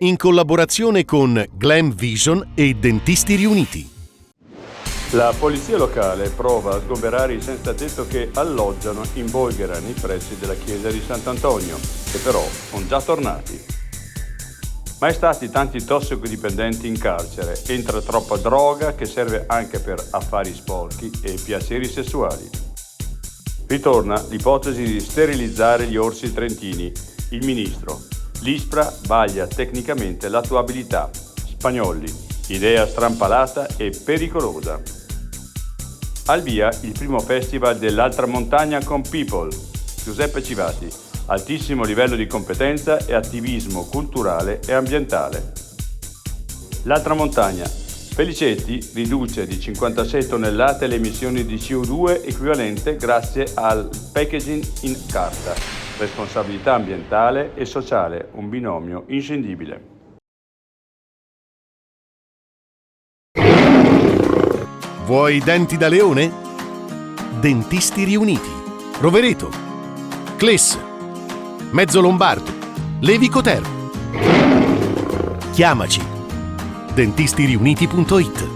in collaborazione con Glam Vision e Dentisti Riuniti. La polizia locale prova a sgomberare i senzatetto che alloggiano in Bolghera nei pressi della chiesa di Sant'Antonio, che però sono già tornati. Mai stati tanti tossicodipendenti in carcere, entra troppa droga che serve anche per affari sporchi e piaceri sessuali. Ritorna l'ipotesi di sterilizzare gli orsi trentini. Il ministro. L'ISPRA vaglia tecnicamente l'attuabilità. Spagnolli. Idea strampalata e pericolosa. Al via il primo festival dell'altra montagna con People. Giuseppe Civati. Altissimo livello di competenza e attivismo culturale e ambientale. L'altra montagna. Felicetti riduce di 56 tonnellate le emissioni di CO2 equivalente grazie al packaging in carta. Responsabilità ambientale e sociale, un binomio inscindibile. Vuoi denti da leone? Dentisti Riuniti. Rovereto. Cles. Mezzo Lombardo. Levico Termo. Chiamaci. dentistiriuniti.it